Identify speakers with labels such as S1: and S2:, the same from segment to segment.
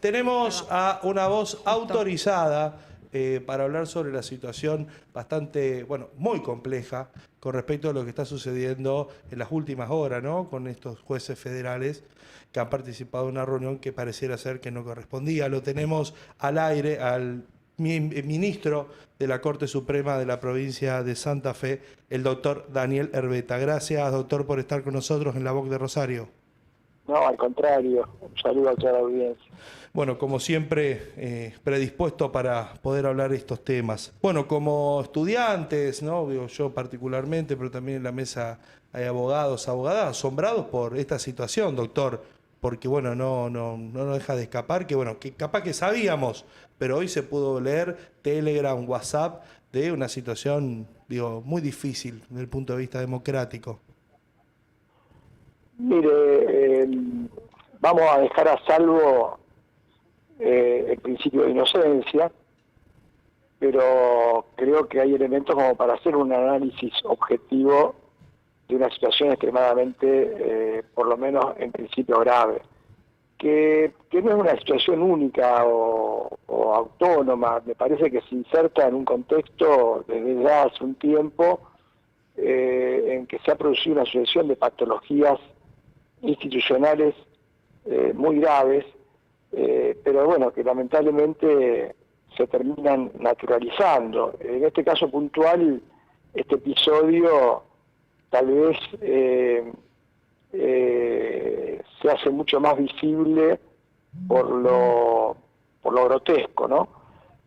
S1: tenemos a una voz autorizada para hablar sobre la situación bastante, bueno, muy compleja con respecto a lo que está sucediendo en las últimas horas, ¿no? Con estos jueces federales que han participado en una reunión que pareciera ser que no correspondía. Lo tenemos al aire al ministro de la Corte Suprema de la provincia de Santa Fe, el doctor Daniel Herbeta. Gracias, doctor, por estar con nosotros en la Voz de Rosario.
S2: No, al contrario, un saludo a toda la audiencia.
S1: Bueno, como siempre, predispuesto para poder hablar de estos temas. Bueno, como estudiantes, ¿no? Digo, yo particularmente, pero también en la mesa hay abogados, abogadas, asombrados por esta situación, doctor, porque bueno, no nos deja de escapar, que bueno, que capaz que sabíamos, pero hoy se pudo leer Telegram, WhatsApp, de una situación, digo, muy difícil desde el punto de vista democrático.
S2: Mire, vamos a dejar a salvo el principio de inocencia, pero creo que hay elementos como para hacer un análisis objetivo de una situación extremadamente, por lo menos en principio grave, que no es una situación única o autónoma. Me parece que se inserta en un contexto desde ya hace un tiempo en que se ha producido una sucesión de patologías institucionales muy graves, pero bueno, que lamentablemente se terminan naturalizando. En este caso puntual, este episodio tal vez se hace mucho más visible por lo grotesco, ¿no?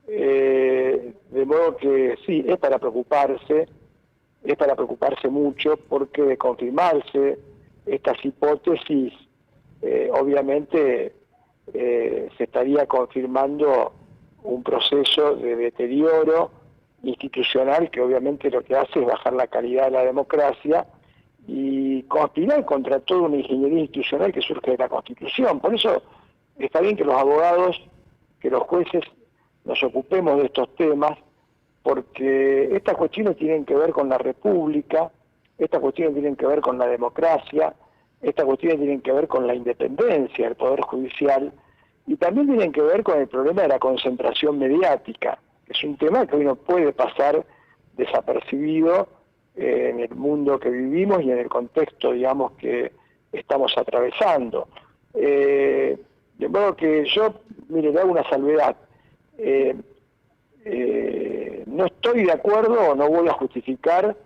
S2: De modo que sí, es para preocuparse mucho, porque de confirmarse estas hipótesis, obviamente se estaría confirmando un proceso de deterioro institucional que obviamente lo que hace es bajar la calidad de la democracia y conspirar contra toda una ingeniería institucional que surge de la Constitución. Por eso está bien que los abogados, que los jueces nos ocupemos de estos temas, porque estas cuestiones tienen que ver con la República, estas cuestiones tienen que ver con la democracia, estas cuestiones tienen que ver con la independencia del Poder Judicial y también tienen que ver con el problema de la concentración mediática, que es un tema que hoy no puede pasar desapercibido en el mundo que vivimos y en el contexto, digamos, que estamos atravesando. De modo que yo, mire, le hago una salvedad. No estoy de acuerdo o no voy a justificar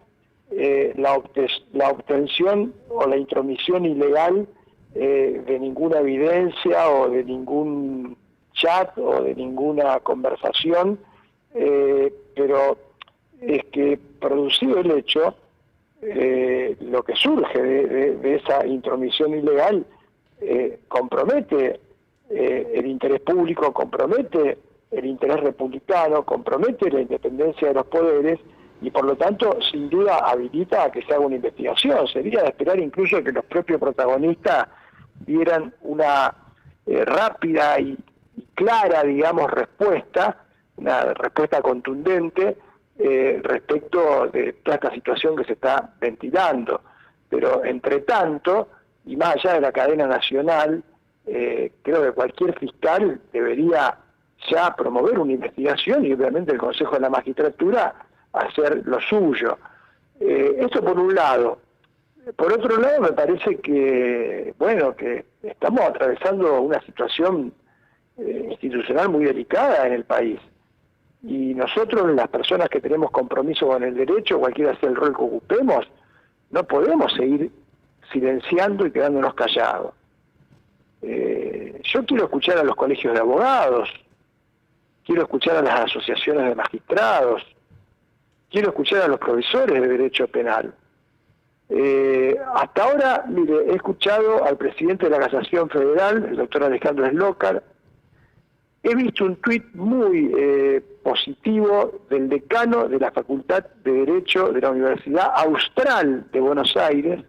S2: la obtención o la intromisión ilegal de ninguna evidencia o de ningún chat o de ninguna conversación, pero es que producido el hecho, lo que surge de esa intromisión ilegal compromete el interés público, compromete el interés republicano, compromete la independencia de los poderes y por lo tanto sin duda habilita a que se haga una investigación. Sería de esperar incluso que los propios protagonistas dieran una rápida y clara, digamos, respuesta, una respuesta contundente respecto de toda esta situación que se está ventilando. Pero entre tanto, y más allá de la cadena nacional, creo que cualquier fiscal debería ya promover una investigación y obviamente el Consejo de la Magistratura hacer lo suyo. Esto por un lado. Por otro lado, me parece que, bueno, que estamos atravesando una situación institucional muy delicada en el país. Y nosotros, las personas que tenemos compromiso con el derecho, cualquiera sea el rol que ocupemos, no podemos seguir silenciando y quedándonos callados. Yo quiero escuchar a los colegios de abogados, quiero escuchar a las asociaciones de magistrados, quiero escuchar a los profesores de Derecho Penal. Hasta ahora, mire, he escuchado al presidente de la Casación Federal, el doctor Alejandro Slócar. He visto un tuit muy positivo del decano de la Facultad de Derecho de la Universidad Austral de Buenos Aires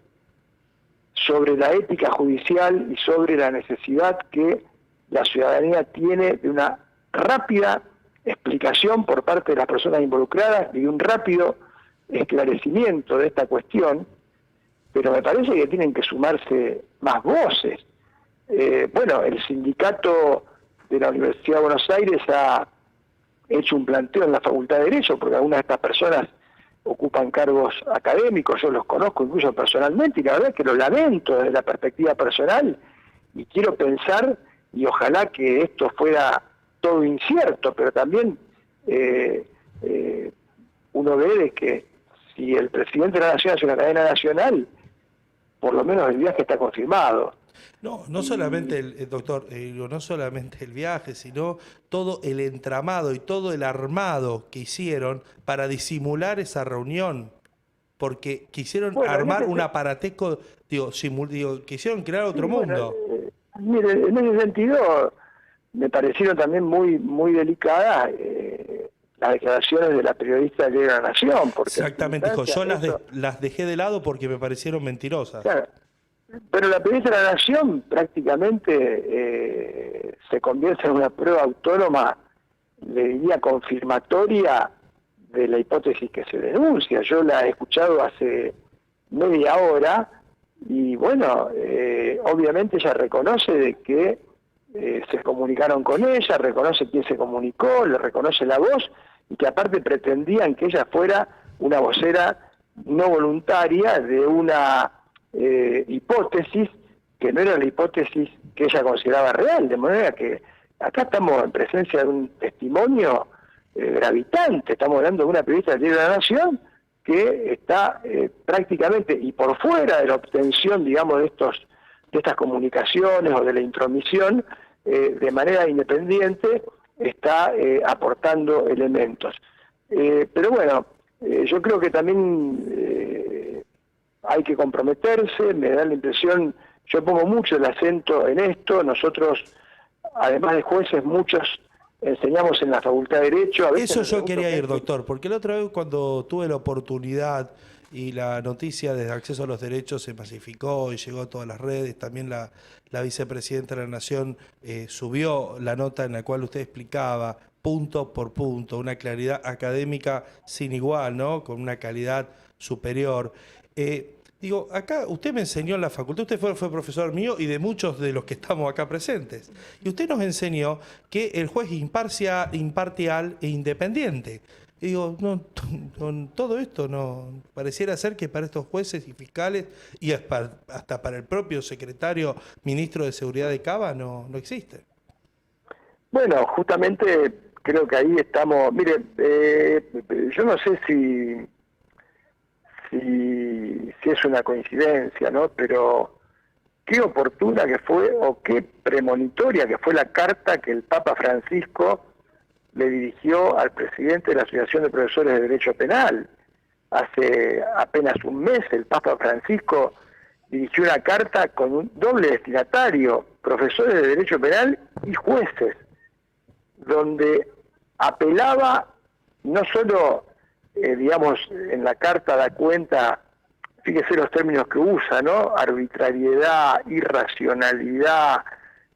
S2: sobre la ética judicial y sobre la necesidad que la ciudadanía tiene de una rápida explicación por parte de las personas involucradas y de un rápido esclarecimiento de esta cuestión, pero me parece que tienen que sumarse más voces. Bueno, el sindicato de la Universidad de Buenos Aires ha hecho un planteo en la Facultad de Derecho, porque algunas de estas personas ocupan cargos académicos, yo los conozco incluso personalmente, y la verdad es que lo lamento desde la perspectiva personal, y quiero pensar, y ojalá que esto fuera todo incierto, pero también uno ve de que si el presidente de la Nación hace una cadena nacional, por lo menos el viaje está confirmado.
S1: No solamente doctor, no solamente el viaje, sino todo el entramado y todo el armado que hicieron para disimular esa reunión, porque quisieron armar un aparateco, quisieron crear otro mundo.
S2: Mire, en ese sentido me parecieron también muy delicadas las declaraciones de la periodista de la Nación. Porque
S1: exactamente, dijo, yo las dejé de lado porque me parecieron mentirosas.
S2: Claro, pero la periodista de la Nación prácticamente se convierte en una prueba autónoma, le diría confirmatoria, de la hipótesis que se denuncia. Yo la he escuchado hace media hora y bueno, obviamente ella reconoce de que se comunicaron con ella, reconoce quién se comunicó, le reconoce la voz, y que aparte pretendían que ella fuera una vocera no voluntaria de una hipótesis que no era la hipótesis que ella consideraba real, de manera que acá estamos en presencia de un testimonio gravitante. Estamos hablando de una periodista de la Nación que está prácticamente, y por fuera de la obtención, digamos, de estas comunicaciones o de la intromisión, de manera independiente, está aportando elementos. Pero bueno, yo creo que también hay que comprometerse, me da la impresión, yo pongo mucho el acento en esto, nosotros, además de jueces, muchos enseñamos en la Facultad de Derecho. A veces
S1: eso yo quería ir, doctor, porque la otra vez cuando tuve la oportunidad y la noticia de acceso a los derechos se masificó y llegó a todas las redes, también la vicepresidenta de la Nación subió la nota en la cual usted explicaba punto por punto, una claridad académica sin igual, ¿no? Con una calidad superior. Digo, acá usted me enseñó en la facultad, usted fue profesor mío y de muchos de los que estamos acá presentes. Y usted nos enseñó que el juez es imparcial e independiente. Y digo, con todo esto no pareciera ser que para estos jueces y fiscales y hasta para el propio secretario ministro de Seguridad de Cava no existe.
S2: Bueno, justamente creo que ahí estamos. Mire, yo no sé si es una coincidencia, ¿no? Pero qué oportuna que fue o qué premonitoria que fue la carta que el Papa Francisco le dirigió al presidente de la Asociación de Profesores de Derecho Penal. Hace apenas un mes el Papa Francisco dirigió una carta con un doble destinatario, profesores de Derecho Penal y jueces, donde apelaba no solo, digamos, en la carta da cuenta, fíjese los términos que usa, ¿no? Arbitrariedad, irracionalidad,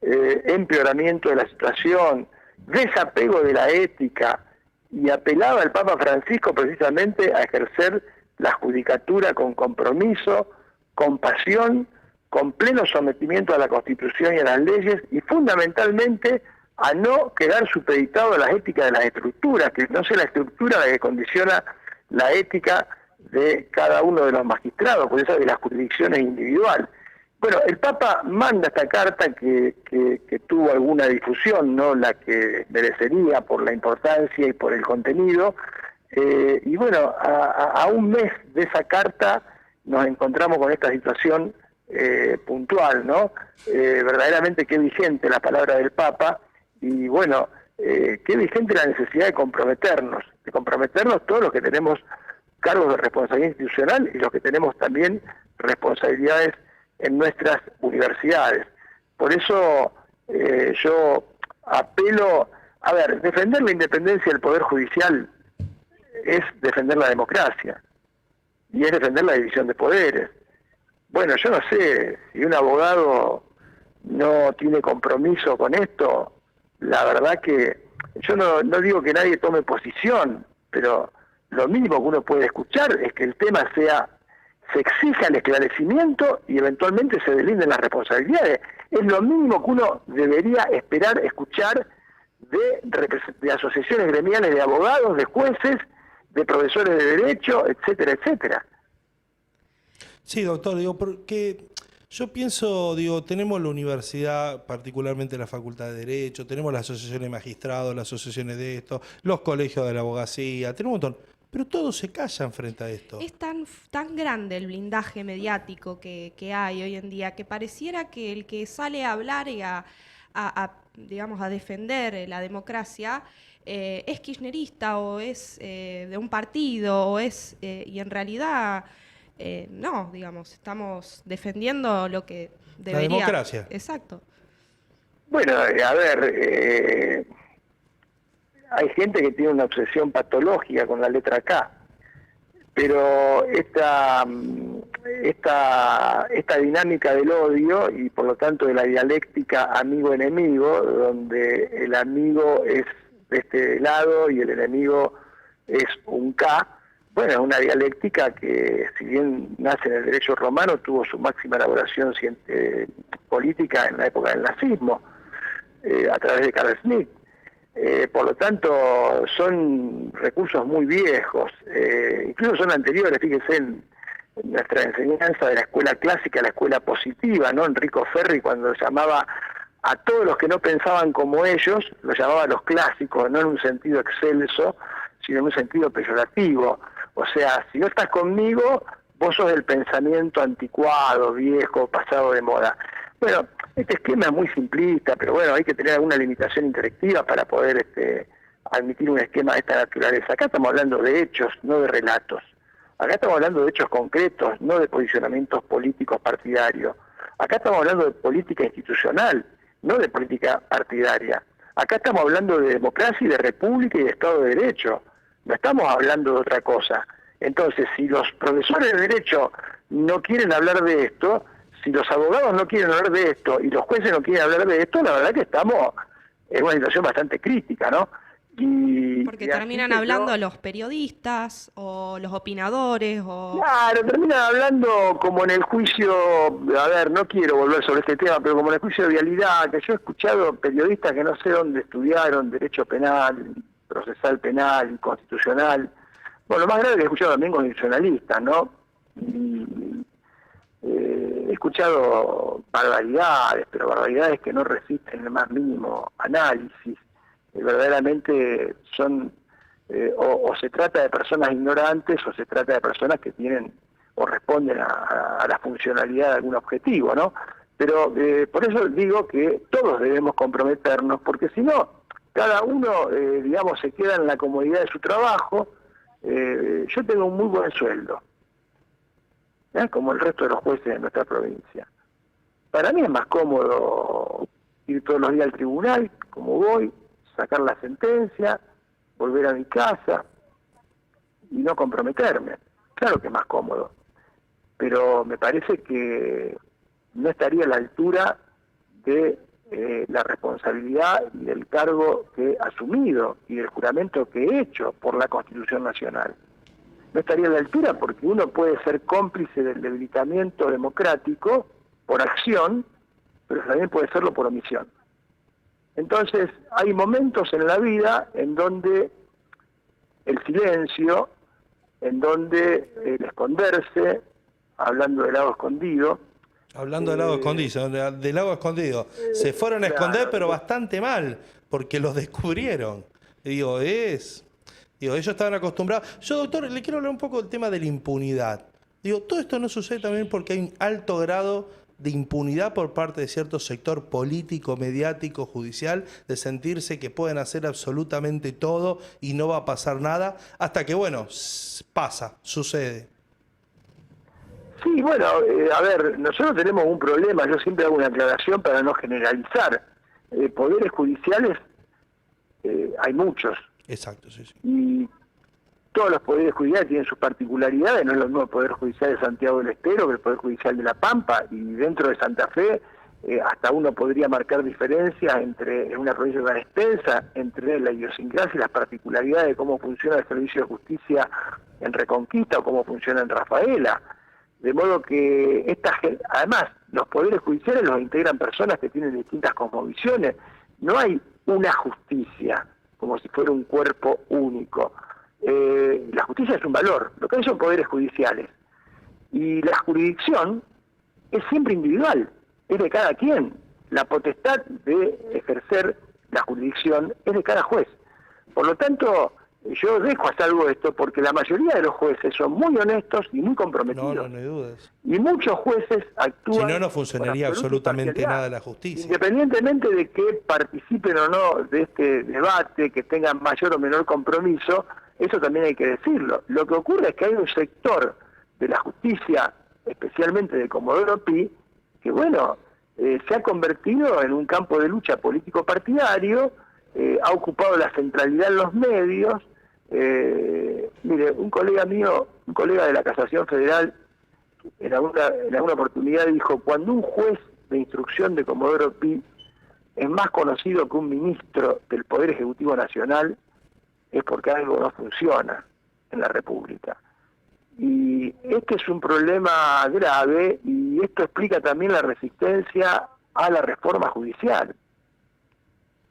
S2: empeoramiento de la situación, desapego de la ética, y apelaba al Papa Francisco precisamente a ejercer la judicatura con compromiso, con pasión, con pleno sometimiento a la Constitución y a las leyes, y fundamentalmente a no quedar supeditado a las éticas de las estructuras, que no sea la estructura la que condiciona la ética de cada uno de los magistrados, por eso de las jurisdicciones individual. Bueno, el Papa manda esta carta que tuvo alguna difusión, no la que merecería por la importancia y por el contenido, y bueno, a un mes de esa carta nos encontramos con esta situación puntual, ¿no? Verdaderamente qué vigente la palabra del Papa, y bueno, qué vigente la necesidad de comprometernos todos los que tenemos cargos de responsabilidad institucional y los que tenemos también responsabilidades en nuestras universidades. Por eso yo apelo, a ver, defender la independencia del Poder Judicial es defender la democracia y es defender la división de poderes. Bueno, yo no sé, si un abogado no tiene compromiso con esto, la verdad que yo no digo que nadie tome posición, pero lo mínimo que uno puede escuchar es que el tema sea se exija el esclarecimiento y eventualmente se deslinden las responsabilidades. Es lo mínimo que uno debería esperar escuchar de asociaciones gremiales de abogados, de jueces, de profesores de derecho, etcétera, etcétera.
S1: Sí, doctor, digo, porque yo pienso, digo, tenemos la universidad, particularmente la Facultad de Derecho, tenemos las asociaciones de magistrados, las asociaciones de esto, los colegios de la abogacía, tenemos un montón, pero todos se callan frente a esto.
S3: Es tan grande el blindaje mediático que hay hoy en día, que pareciera que el que sale a hablar y digamos, a defender la democracia es kirchnerista o es de un partido o es y en realidad no, digamos, estamos defendiendo lo que debería.
S1: La democracia.
S3: Exacto.
S2: Bueno, a ver, hay gente que tiene una obsesión patológica con la letra K, pero esta dinámica del odio y por lo tanto de la dialéctica amigo-enemigo, donde el amigo es de este lado y el enemigo es un K, bueno, es una dialéctica que, si bien nace en el derecho romano, tuvo su máxima elaboración política en la época del nazismo, a través de Carl Schmitt. Por lo tanto, son recursos muy viejos, incluso son anteriores, fíjese en nuestra enseñanza de la escuela clásica, la escuela positiva, ¿no? Enrico Ferri, cuando llamaba a todos los que no pensaban como ellos, los llamaba los clásicos, no en un sentido excelso, sino en un sentido peyorativo. O sea, si no estás conmigo, vos sos del pensamiento anticuado, viejo, pasado de moda. Bueno, este esquema es muy simplista, pero bueno, hay que tener alguna limitación intelectiva para poder admitir un esquema de esta naturaleza. Acá estamos hablando de hechos, no de relatos. Acá estamos hablando de hechos concretos, no de posicionamientos políticos partidarios. Acá estamos hablando de política institucional, no de política partidaria. Acá estamos hablando de democracia y de república y de Estado de Derecho. No estamos hablando de otra cosa. Entonces, si los profesores de Derecho no quieren hablar de esto, si los abogados no quieren hablar de esto y los jueces no quieren hablar de esto, la verdad que estamos en una situación bastante crítica, ¿no?
S3: Porque terminan hablando los periodistas o los opinadores o...
S2: Claro, terminan hablando como en el juicio, a ver, no quiero volver sobre este tema, pero como en el juicio de vialidad, que yo he escuchado periodistas que no sé dónde estudiaron derecho penal, procesal penal y constitucional. Bueno, lo más grave que he escuchado también constitucionalistas, ¿no? He escuchado barbaridades, pero barbaridades que no resisten el más mínimo análisis. Verdaderamente son, o se trata de personas ignorantes o se trata de personas que tienen o responden a la funcionalidad de algún objetivo, ¿no? Pero por eso digo que todos debemos comprometernos, porque si no, cada uno, digamos, se queda en la comodidad de su trabajo. Yo tengo un muy buen sueldo, como el resto de los jueces de nuestra provincia. Para mí es más cómodo ir todos los días al tribunal, como voy, sacar la sentencia, volver a mi casa y no comprometerme. Claro que es más cómodo, pero me parece que no estaría a la altura de la responsabilidad y del cargo que he asumido y del juramento que he hecho por la Constitución Nacional. No estaría a la altura porque uno puede ser cómplice del debilitamiento democrático por acción, pero también puede serlo por omisión. Entonces, hay momentos en la vida en donde el silencio, en donde el esconderse, hablando del lago escondido...
S1: Hablando del lago escondido, del lago escondido. Se fueron a esconder, pero bastante mal, porque los descubrieron. Digo, ellos estaban acostumbrados. Yo, doctor, le quiero hablar un poco del tema de la impunidad. Digo, todo esto no sucede también porque hay un alto grado de impunidad por parte de cierto sector político, mediático, judicial, de sentirse que pueden hacer absolutamente todo y no va a pasar nada, hasta que, bueno, pasa, sucede.
S2: Sí, bueno, a ver, nosotros tenemos un problema, yo siempre hago una aclaración para no generalizar. Poderes judiciales hay muchos.
S1: Exacto, sí, sí.
S2: Y todos los poderes judiciales tienen sus particularidades, no es lo mismo el Poder Judicial de Santiago del Estero que el Poder Judicial de La Pampa, y dentro de Santa Fe hasta uno podría marcar diferencias en una provincia tan extensa, entre la idiosincrasia y las particularidades de cómo funciona el servicio de justicia en Reconquista o cómo funciona en Rafaela. De modo que además los poderes judiciales los integran personas que tienen distintas cosmovisiones. No hay una justicia como si fuera un cuerpo único. La justicia es un valor, lo que hay son poderes judiciales. Y la jurisdicción es siempre individual, es de cada quien. La potestad de ejercer la jurisdicción es de cada juez. Por lo tanto, yo dejo a salvo esto porque la mayoría de los jueces son muy honestos y muy comprometidos.
S1: No hay dudas.
S2: Y muchos jueces actúan...
S1: Si no, no funcionaría absolutamente nada la justicia.
S2: Independientemente de que participen o no de este debate, que tengan mayor o menor compromiso, eso también hay que decirlo. Lo que ocurre es que hay un sector de la justicia, especialmente de Comodoro Pi, que bueno, se ha convertido en un campo de lucha político-partidario, ha ocupado la centralidad en los medios. Mire, un colega mío, un colega de la Casación Federal, en alguna oportunidad dijo: cuando un juez de instrucción de Comodoro Pi es más conocido que un ministro del Poder Ejecutivo Nacional, es porque algo no funciona en la República. Y este es un problema grave, y esto explica también la resistencia a la reforma judicial.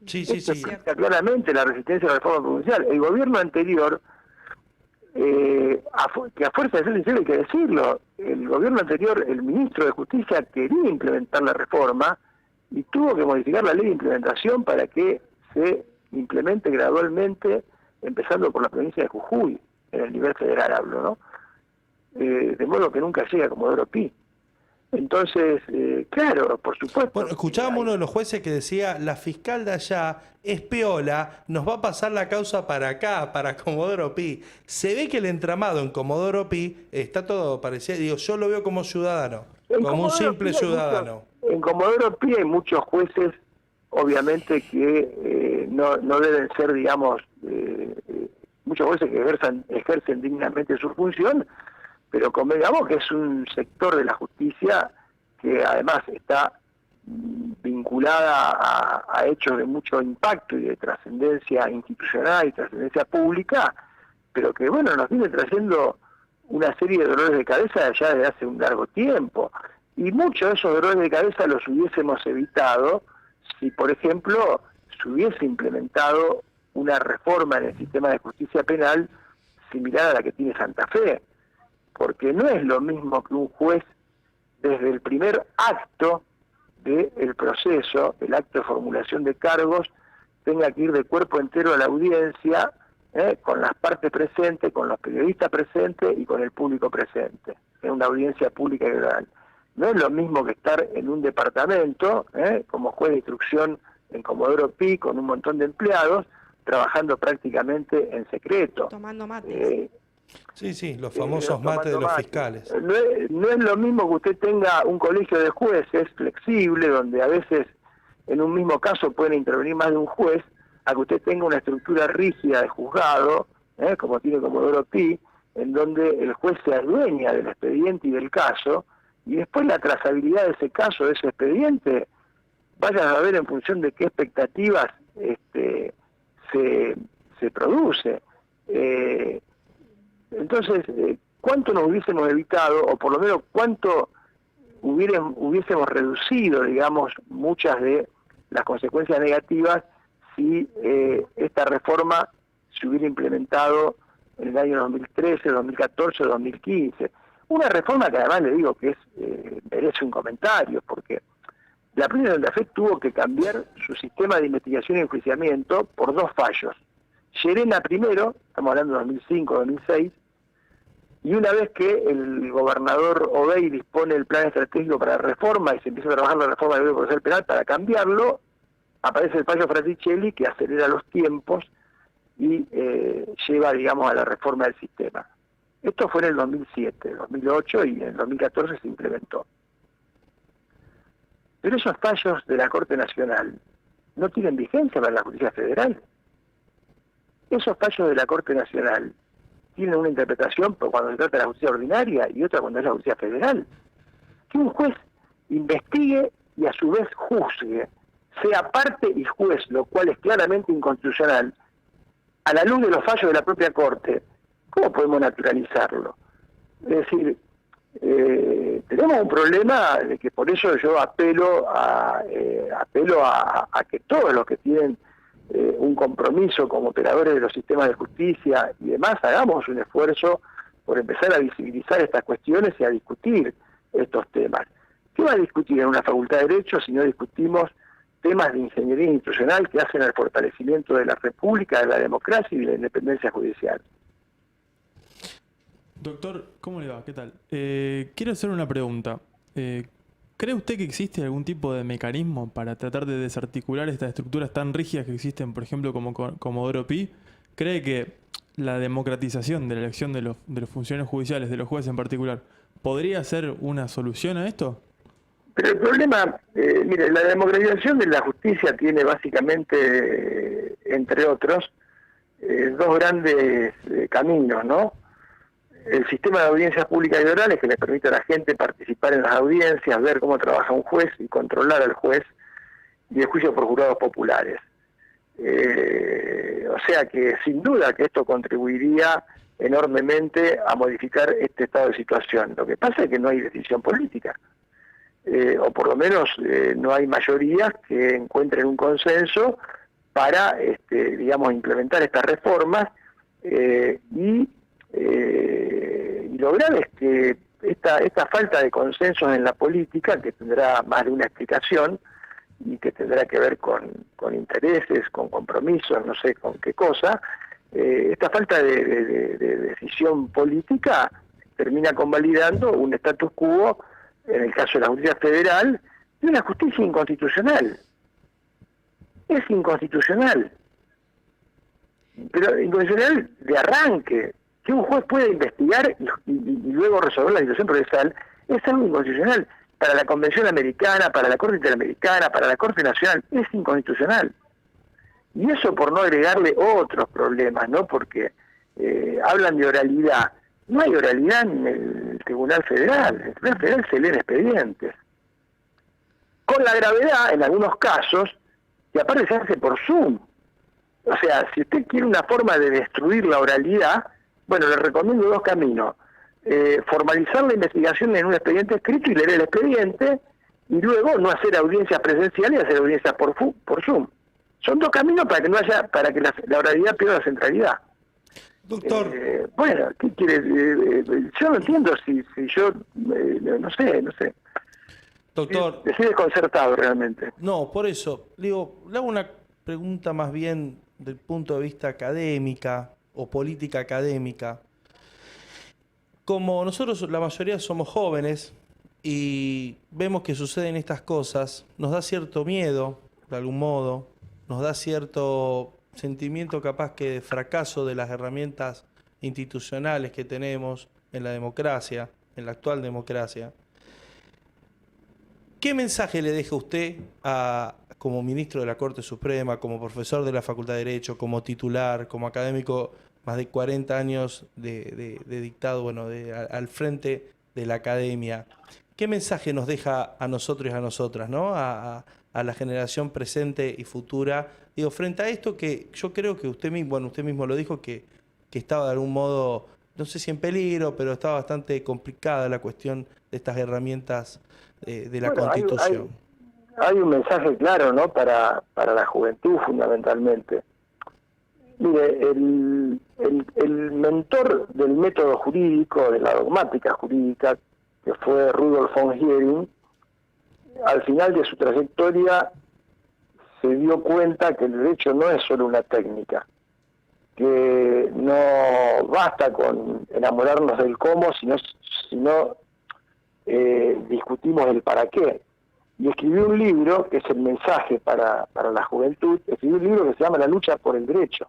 S1: Sí.
S2: Explica claramente la resistencia a la reforma judicial. El gobierno anterior, que a fuerza de ser sincero hay que decirlo, el gobierno anterior, el ministro de Justicia quería implementar la reforma y tuvo que modificar la ley de implementación para que se implemente gradualmente, empezando por la provincia de Jujuy, en el nivel federal hablo, ¿no? De modo que nunca llega a Comodoro Pi. Entonces, claro, por supuesto.
S1: Bueno, escuchábamos uno de los jueces que decía: la fiscal de allá es piola, nos va a pasar la causa para acá, para Comodoro Pi. Se ve que el entramado en Comodoro Pi está todo parecido. Digo, yo lo veo como ciudadano, como un simple ciudadano.
S2: En Comodoro Pi hay muchos jueces, obviamente, que no deben ser, digamos, muchos jueces que ejercen dignamente su función, pero convengamos que es un sector de la justicia que además está vinculada a hechos de mucho impacto y de trascendencia institucional y trascendencia pública, pero que bueno, nos viene trayendo una serie de dolores de cabeza ya desde hace un largo tiempo, y muchos de esos dolores de cabeza los hubiésemos evitado si, por ejemplo, se hubiese implementado una reforma en el sistema de justicia penal similar a la que tiene Santa Fe, porque no es lo mismo que un juez desde el primer acto del proceso, el acto de formulación de cargos, tenga que ir de cuerpo entero a la audiencia, con las partes presentes, con los periodistas presentes y con el público presente, en una audiencia pública y oral. No es lo mismo que estar en un departamento, como juez de instrucción en Comodoro Pi, con un montón de empleados, trabajando prácticamente en secreto.
S3: Tomando mates.
S1: Sí, los famosos mates de los fiscales.
S2: No es lo mismo que usted tenga un colegio de jueces flexible, donde a veces en un mismo caso pueden intervenir más de un juez, a que usted tenga una estructura rígida de juzgado, como tiene Comodoro Pi, en donde el juez se adueña del expediente y del caso, y después la trazabilidad de ese caso, de ese expediente, vayan a ver en función de qué expectativas se produce. Entonces, ¿cuánto nos hubiésemos evitado, o por lo menos cuánto hubiésemos reducido, digamos, muchas de las consecuencias negativas si esta reforma se hubiera implementado en el año 2013, 2014 o 2015? Una reforma que además le digo que merece un comentario, porque la provincia de Santa Fe tuvo que cambiar su sistema de investigación y enjuiciamiento por dos fallos. Llerena primero, estamos hablando de 2005, 2006, y una vez que el gobernador Obey dispone el plan estratégico para la reforma y se empieza a trabajar la reforma del Código Procesal Penal para cambiarlo, aparece el fallo Fraticelli que acelera los tiempos y lleva, digamos, a la reforma del sistema. Esto fue en el 2007, 2008 y en el 2014 se implementó. Pero esos fallos de la Corte Nacional no tienen vigencia para la Justicia Federal. Esos fallos de la Corte Nacional tienen una interpretación cuando se trata de la justicia ordinaria y otra cuando es la justicia federal. Que un juez investigue y a su vez juzgue, sea parte y juez, lo cual es claramente inconstitucional, a la luz de los fallos de la propia Corte, ¿cómo podemos naturalizarlo? Es decir, Tenemos un problema de que por eso yo apelo a que todos los que tienen un compromiso como operadores de los sistemas de justicia y demás, hagamos un esfuerzo por empezar a visibilizar estas cuestiones y a discutir estos temas. ¿Qué va a discutir en una facultad de Derecho si no discutimos temas de ingeniería institucional que hacen al fortalecimiento de la República, de la democracia y de la independencia judicial?
S4: Doctor, ¿cómo le va? ¿Qué tal? Quiero hacer una pregunta. ¿Cree usted que existe algún tipo de mecanismo para tratar de desarticular estas estructuras tan rígidas que existen, por ejemplo, como Comodoro Pi? ¿Cree que la democratización de la elección de los funcionarios judiciales, de los jueces en particular, podría ser una solución a esto?
S2: Pero el problema, mire, la democratización de la justicia tiene básicamente, entre otros, dos grandes caminos, ¿no? El sistema de audiencias públicas y orales, que le permite a la gente participar en las audiencias, ver cómo trabaja un juez y controlar al juez, y el juicio por jurados populares. O sea que sin duda que esto contribuiría enormemente a modificar este estado de situación. Lo que pasa es que no hay decisión política, o por lo menos no hay mayorías que encuentren un consenso para, digamos, implementar estas reformas y lo grave es que esta falta de consensos en la política, que tendrá más de una explicación y que tendrá que ver con intereses, con compromisos, no sé con qué cosa, esta falta de decisión política termina convalidando un status quo, en el caso de la justicia federal, de una justicia inconstitucional. Es inconstitucional. Pero inconstitucional de arranque. Que un juez pueda investigar y luego resolver la situación procesal es algo inconstitucional. Para la Convención Americana, para la Corte Interamericana, para la Corte Nacional, es inconstitucional. Y eso por no agregarle otros problemas, ¿no? Porque hablan de oralidad. No hay oralidad en el Tribunal Federal. En el Tribunal Federal se leen expedientes. Con la gravedad, en algunos casos, que aparte se hace por Zoom. O sea, si usted quiere una forma de destruir la oralidad, bueno, le recomiendo dos caminos. Formalizar la investigación en un expediente escrito y leer el expediente, y luego no hacer audiencias presenciales y hacer audiencias por Zoom. Son dos caminos para que no haya, para que la oralidad pierda centralidad.
S1: Doctor.
S2: Bueno, ¿qué quiere? Yo no entiendo si yo, no sé.
S1: Doctor.
S2: Estoy desconcertado realmente.
S1: No, por eso, digo, le hago una pregunta más bien del punto de vista académica o política académica. Como nosotros la mayoría somos jóvenes y vemos que suceden estas cosas, nos da cierto miedo, de algún modo, nos da cierto sentimiento capaz que de fracaso de las herramientas institucionales que tenemos en la democracia, en la actual democracia. ¿Qué mensaje le deja usted como ministro de la Corte Suprema, como profesor de la Facultad de Derecho, como titular, como académico, más de 40 años de dictado, bueno, al frente de la academia? ¿Qué mensaje nos deja a nosotros y a nosotras, ¿no? A la generación presente y futura? Digo, frente a esto que yo creo que usted mismo lo dijo, que estaba de algún modo, no sé si en peligro, pero estaba bastante complicada la cuestión de estas herramientas de la Constitución.
S2: Hay un mensaje claro, ¿no? Para la juventud, fundamentalmente. Mire, el mentor del método jurídico, de la dogmática jurídica, que fue Rudolf von Heering, al final de su trayectoria se dio cuenta que el derecho no es solo una técnica, que no basta con enamorarnos del cómo, sino discutimos el para qué. Y escribió un libro, que es el mensaje para la juventud, escribió un libro que se llama La lucha por el derecho.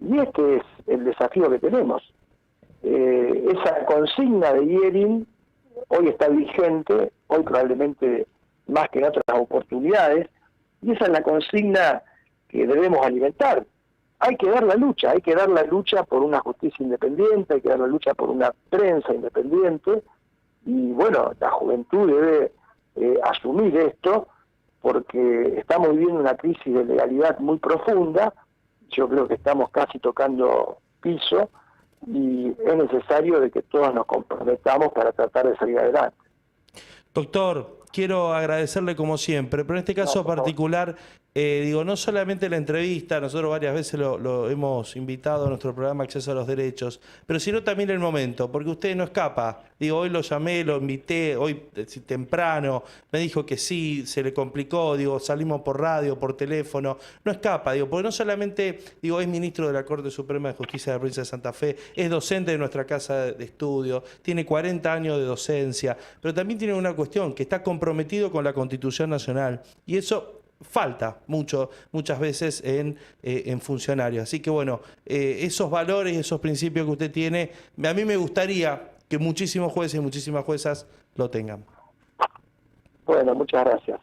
S2: Y este es el desafío que tenemos. Esa consigna de Heering hoy está vigente, hoy probablemente más que en otras oportunidades, y esa es la consigna que debemos alimentar. Hay que dar la lucha por una justicia independiente, hay que dar la lucha por una prensa independiente, y bueno, la juventud debe asumir esto, porque estamos viviendo una crisis de legalidad muy profunda. Yo creo que estamos casi tocando piso, y es necesario de que todos nos comprometamos para tratar de salir adelante.
S1: Doctor, quiero agradecerle como siempre, pero en este caso
S2: No, por favor.
S1: particular, digo, no solamente la entrevista, nosotros varias veces lo hemos invitado a nuestro programa Acceso a los Derechos, pero sino también el momento, porque usted no escapa. Digo, hoy lo llamé, lo invité, hoy temprano, me dijo que sí, se le complicó, digo, salimos por radio, por teléfono, no escapa, digo, porque no solamente, digo, es ministro de la Corte Suprema de Justicia de la Provincia de Santa Fe, es docente de nuestra casa de estudio, tiene 40 años de docencia, pero también tiene una cuestión, que está comprometido con la Constitución Nacional, y eso falta muchas veces en funcionarios. Así que bueno, esos valores, esos principios que usted tiene, a mí me gustaría que muchísimos jueces y muchísimas juezas lo tengan.
S2: Bueno, muchas gracias.